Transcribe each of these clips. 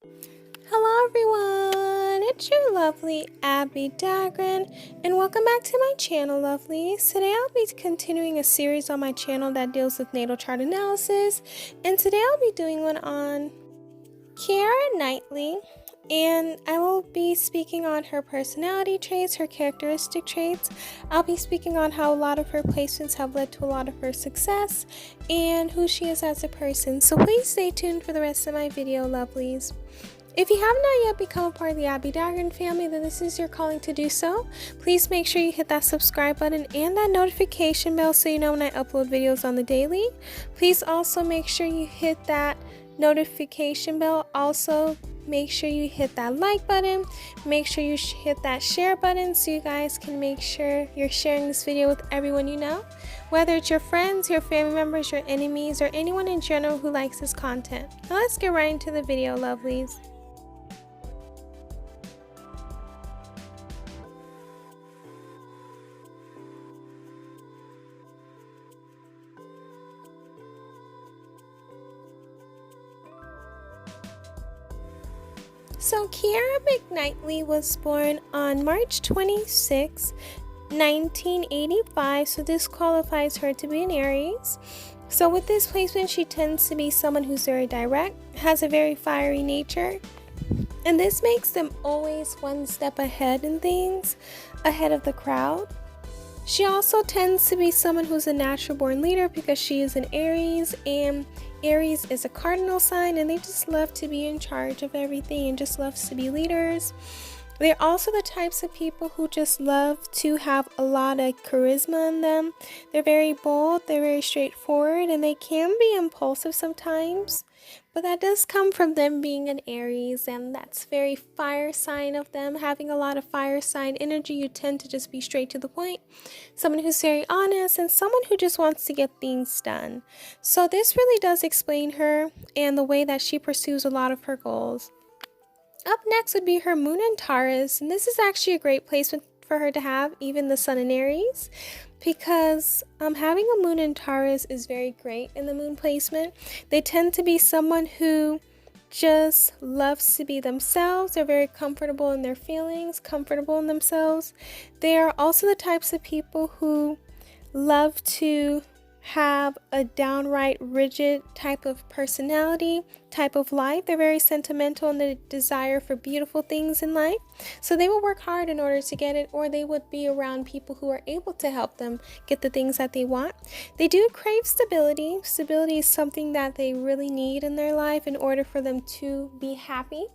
Hello everyone, it's your lovely Abbie Dagrin, and welcome back to my channel, lovelies. Today I'll be continuing a series on my channel that deals with natal chart analysis, and today I'll be doing one on Keira Knightley, and I will be speaking on her personality traits, her characteristic traits. I'll be speaking on how a lot of her placements have led to a lot of her success, and who she is as a person. So please stay tuned for the rest of my video, lovelies. If you have not yet become a part of the Abbie Dagrin family, then this is your calling to do so. Please make sure you hit that subscribe button and that notification bell so you know when I upload videos on the daily. Please also make sure you hit that notification bell. Also, make sure you hit that like button. Make sure you hit that share button so you guys can make sure you're sharing this video with everyone you know. Whether it's your friends, your family members, your enemies, or anyone in general who likes this content. Now let's get right into the video, lovelies. So Keira Knightley was born on March 26, 1985, so this qualifies her to be an Aries. So with this placement, she tends to be someone who's very direct, has a very fiery nature, and this makes them always one step ahead in things, ahead of the crowd. She also tends to be someone who's a natural born leader because she is an Aries, and Aries is a cardinal sign, and they just love to be in charge of everything and just loves to be leaders. They're also the types of people who just love to have a lot of charisma in them. They're very bold, they're very straightforward, and they can be impulsive sometimes. But that does come from them being an Aries, and that's very fire sign of them. Having a lot of fire sign energy, you tend to just be straight to the point. Someone who's very honest, and someone who just wants to get things done. So this really does explain her and the way that she pursues a lot of her goals. Up next would be her moon in Taurus, and this is actually a great placement for her to have, even the sun in Aries, because having a moon in Taurus is very great in the moon placement. They tend to be someone who just loves to be themselves. They're very comfortable in their feelings, comfortable in themselves. They are also the types of people who love to have a downright rigid type of personality, type of life. They're very sentimental in the desire for beautiful things in life. So they will work hard in order to get it, or they would be around people who are able to help them get the things that they want. They do crave stability. Stability is something that they really need in their life in order for them to be happy.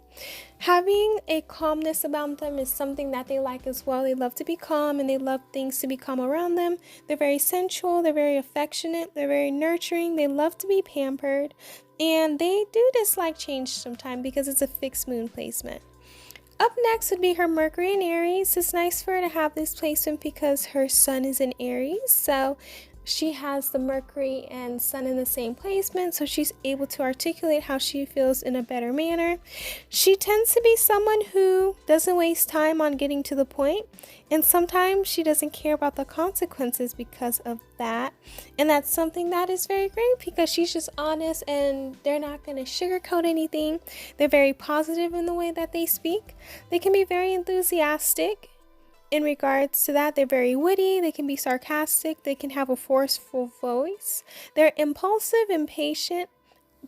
Having a calmness about them is something that they like as well. They love to be calm, and they love things to be calm around them. They're very sensual, they're very affectionate, they're very nurturing, they love to be pampered, and they do dislike change sometimes because it's a fixed moon placement. Up next would be her Mercury in Aries. It's nice for her to have this placement because her sun is in Aries, so she has the Mercury and Sun in the same placement, so she's able to articulate how she feels in a better manner. She tends to be someone who doesn't waste time on getting to the point, and sometimes she doesn't care about the consequences because of that. And that's something that is very great because she's just honest, and they're not going to sugarcoat anything. They're very positive in the way that they speak. They can be very enthusiastic. In regards to that, they're very witty, they can be sarcastic, they can have a forceful voice. They're impulsive, impatient,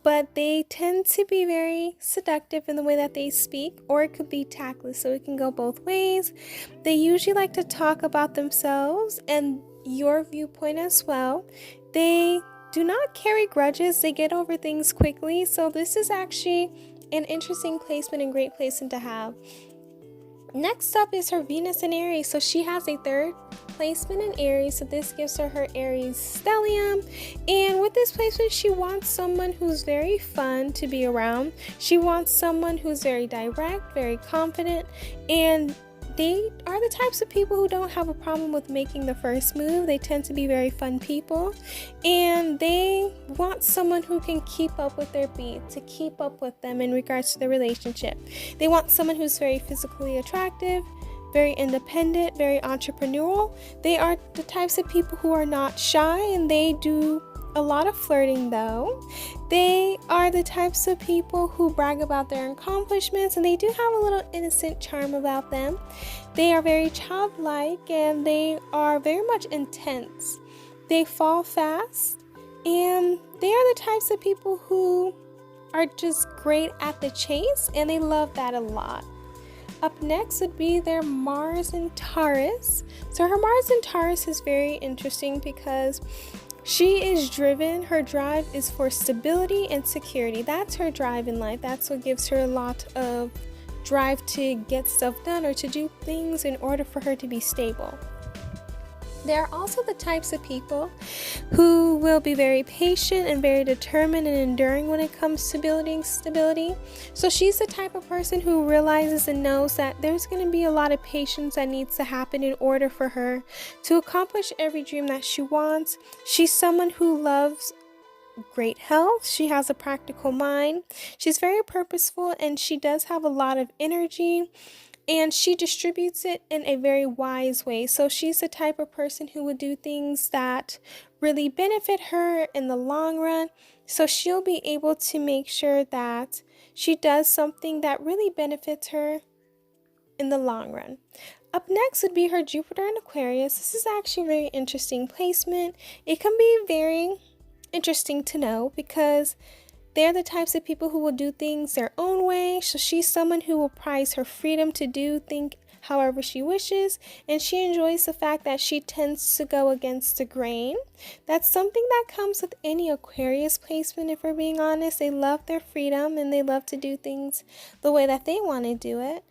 but they tend to be very seductive in the way that they speak, or it could be tactless, so it can go both ways. They usually like to talk about themselves and your viewpoint as well. They do not carry grudges, they get over things quickly, so this is actually an interesting placement and great placement to have. Next up is her Venus in Aries. So she has a third placement in Aries, so this gives her her Aries stellium. And with this placement, she wants someone who's very fun to be around. She wants someone who's very direct, very confident, and they are the types of people who don't have a problem with making the first move. They tend to be very fun people, and they want someone who can keep up with their beat, to keep up with them in regards to the relationship. They want someone who's very physically attractive, very independent, very entrepreneurial. They are the types of people who are not shy, and they do a lot of flirting though. They are the types of people who brag about their accomplishments, and they do have a little innocent charm about them. They are very childlike, and they are very much intense. They fall fast, and they are the types of people who are just great at the chase, and they love that a lot. Up next would be their Mars in Taurus. So her Mars in Taurus is very interesting because she is driven. Her drive is for stability and security. That's her drive in life. That's what gives her a lot of drive to get stuff done or to do things in order for her to be stable. They're also the types of people who will be very patient and very determined and enduring when it comes to building stability. So she's the type of person who realizes and knows that there's going to be a lot of patience that needs to happen in order for her to accomplish every dream that she wants. She's someone who loves great health. She has a practical mind. She's very purposeful, and she does have a lot of energy. And she distributes it in a very wise way. So she's the type of person who would do things that really benefit her in the long run. So she'll be able to make sure that she does something that really benefits her in the long run. Up next would be her Jupiter in Aquarius. This is actually a very interesting placement. It can be very interesting to know because they're the types of people who will do things their own way. So she's someone who will prize her freedom to think however she wishes, and she enjoys the fact that she tends to go against the grain. That's something that comes with any Aquarius placement, if we're being honest. They love their freedom and they love to do things the way that they want to do it.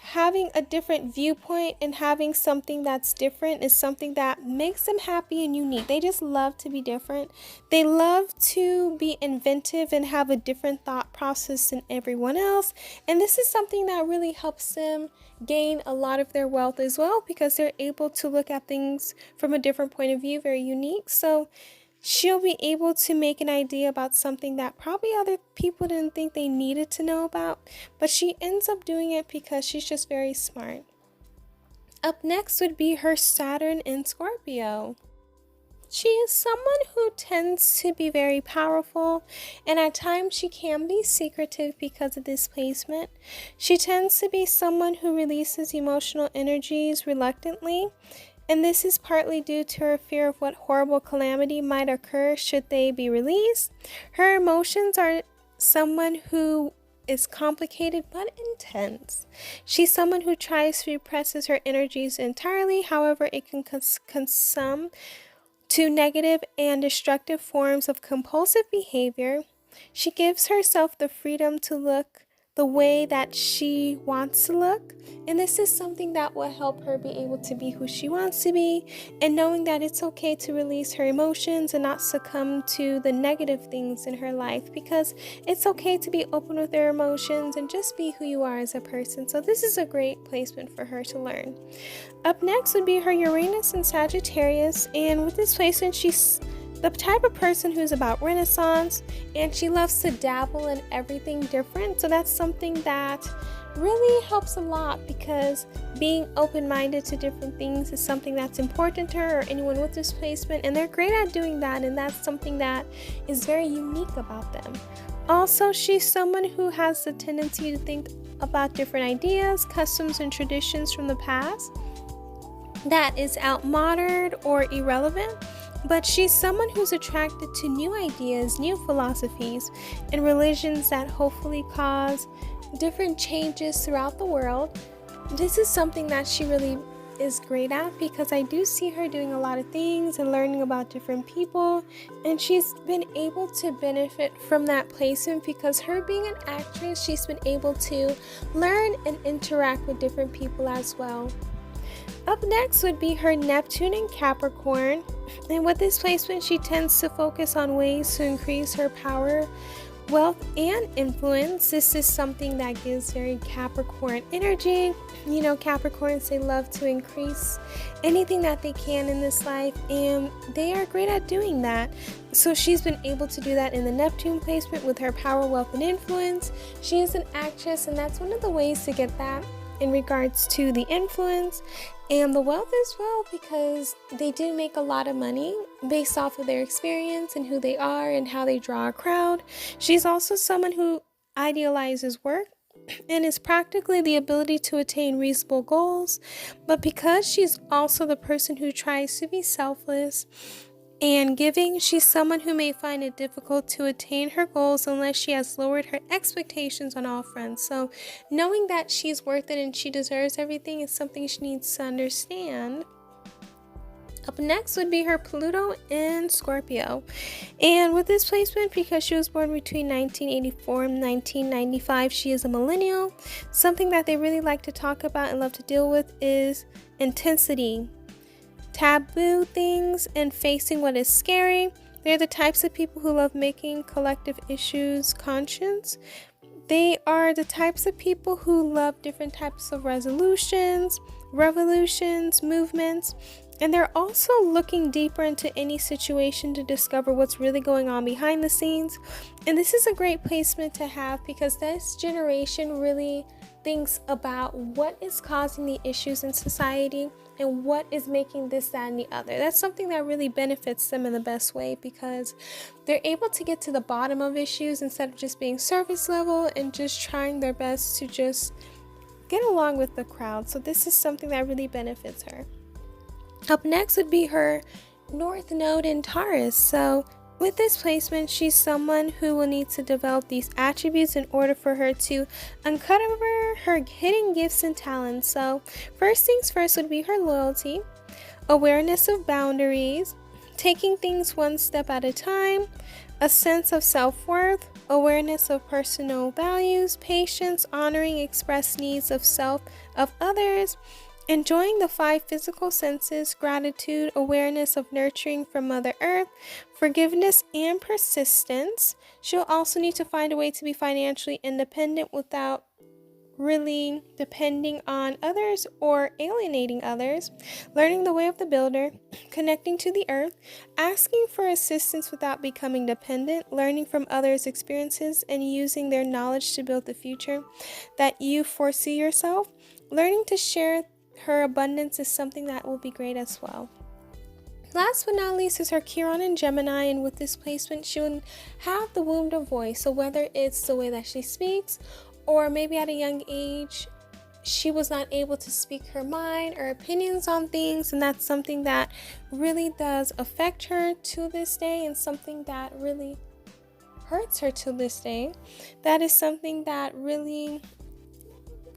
Having a different viewpoint and having something that's different is something that makes them happy and unique. They just love to be different. They love to be inventive and have a different thought process than everyone else. And this is something that really helps them gain a lot of their wealth as well, because they're able to look at things from a different point of view, very unique. So she'll be able to make an idea about something that probably other people didn't think they needed to know about, but she ends up doing it because she's just very smart. Up next would be her Saturn in Scorpio. She is someone who tends to be very powerful, and at times she can be secretive because of this placement. She tends to be someone who releases emotional energies reluctantly, and this is partly due to her fear of what horrible calamity might occur should they be released. Her emotions are someone who is complicated but intense. She's someone who tries to repress her energies entirely. However, it can consume to negative and destructive forms of compulsive behavior. She gives herself the freedom to look the way that she wants to look, and this is something that will help her be able to be who she wants to be, and knowing that it's okay to release her emotions and not succumb to the negative things in her life, because it's okay to be open with their emotions and just be who you are as a person. So this is a great placement for her to learn. Up next would be her Uranus in Sagittarius, and with this placement she's the type of person who's about Renaissance, and she loves to dabble in everything different. So that's something that really helps a lot, because being open-minded to different things is something that's important to her or anyone with this placement, and they're great at doing that, and that's something that is very unique about them. Also, she's someone who has the tendency to think about different ideas, customs, and traditions from the past that is outmoded or irrelevant. But she's someone who's attracted to new ideas, new philosophies, and religions that hopefully cause different changes throughout the world. This is something that she really is great at, because I do see her doing a lot of things and learning about different people, and she's been able to benefit from that placement because her being an actress, she's been able to learn and interact with different people as well. Up next would be her Neptune in Capricorn, and with this placement she tends to focus on ways to increase her power, wealth, and influence. This is something that gives very Capricorn energy. You know, Capricorns, they love to increase anything that they can in this life, and they are great at doing that. So she's been able to do that in the Neptune placement with her power, wealth, and influence. She is an actress, and that's one of the ways to get that in regards to the influence and the wealth as well, because they do make a lot of money based off of their experience and who they are and how they draw a crowd. She's also someone who idealizes work and is practically the ability to attain reasonable goals, but because she's also the person who tries to be selfless and giving, she's someone who may find it difficult to attain her goals unless she has lowered her expectations on all fronts. So knowing that she's worth it and she deserves everything is something she needs to understand. Up next would be her Pluto in Scorpio. And with this placement, because she was born between 1984 and 1995, she is a millennial. Something that they really like to talk about and love to deal with is intensity, taboo things, and facing what is scary. They're the types of people who love making collective issues conscious. They are the types of people who love different types of resolutions, revolutions, movements, and they're also looking deeper into any situation to discover what's really going on behind the scenes. And this is a great placement to have because this generation really thinks about what is causing the issues in society and what is making this, that, and the other. That's something that really benefits them in the best way because they're able to get to the bottom of issues instead of just being surface level and just trying their best to just get along with the crowd. So this is something that really benefits her. Up next would be her North Node in Taurus. So with this placement, she's someone who will need to develop these attributes in order for her to uncover her hidden gifts and talents. So first things first would be her loyalty, awareness of boundaries, taking things one step at a time, a sense of self-worth, awareness of personal values, patience, honoring expressed needs of self, of others, enjoying the 5 physical senses, gratitude, awareness of nurturing from Mother Earth, forgiveness, and persistence. She'll also need to find a way to be financially independent without really depending on others or alienating others, learning the way of the builder, connecting to the earth, asking for assistance without becoming dependent, learning from others' experiences and using their knowledge to build the future that you foresee yourself, learning to share her abundance is something that will be great as well. Last but not least is her Chiron in Gemini, and with this placement, she will have the wound of voice. So whether it's the way that she speaks, or maybe at a young age, she was not able to speak her mind or opinions on things, and that's something that really does affect her to this day, and something that really hurts her to this day. That is something that really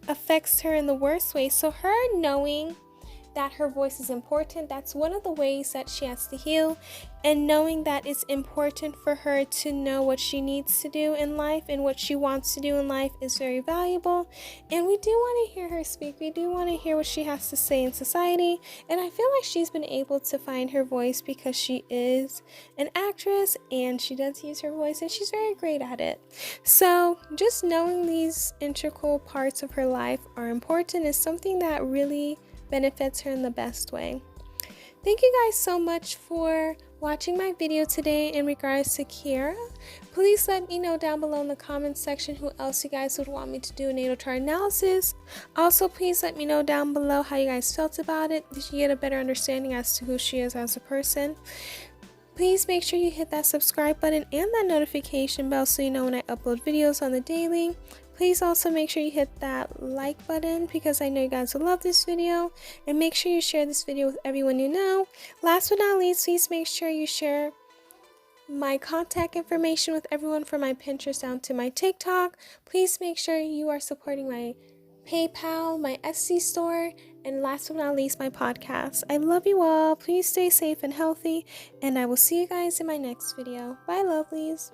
affects her in the worst way. So her knowing that her voice is important, that's one of the ways that she has to heal, and knowing that it's important for her to know what she needs to do in life and what she wants to do in life is very valuable. And we do want to hear her speak. We do want to hear what she has to say in society, and I feel like she's been able to find her voice because she is an actress and she does use her voice and she's very great at it. So just knowing these integral parts of her life are important is something that really benefits her in the best way. Thank you guys so much for watching my video today in regards to Keira. Please let me know down below in the comments section who else you guys would want me to do a natal chart analysis. Also, please let me know down below how you guys felt about it. Did you get a better understanding as to who she is as a person? Please make sure you hit that subscribe button and that notification bell so you know when I upload videos on the daily. Please also make sure you hit that like button because I know you guys will love this video, and make sure you share this video with everyone you know. Last but not least, please make sure you share my contact information with everyone from my Pinterest down to my TikTok. Please make sure you are supporting my PayPal, my Etsy store, and last but not least, my podcast. I love you all. Please stay safe and healthy, and I will see you guys in my next video. Bye, lovelies.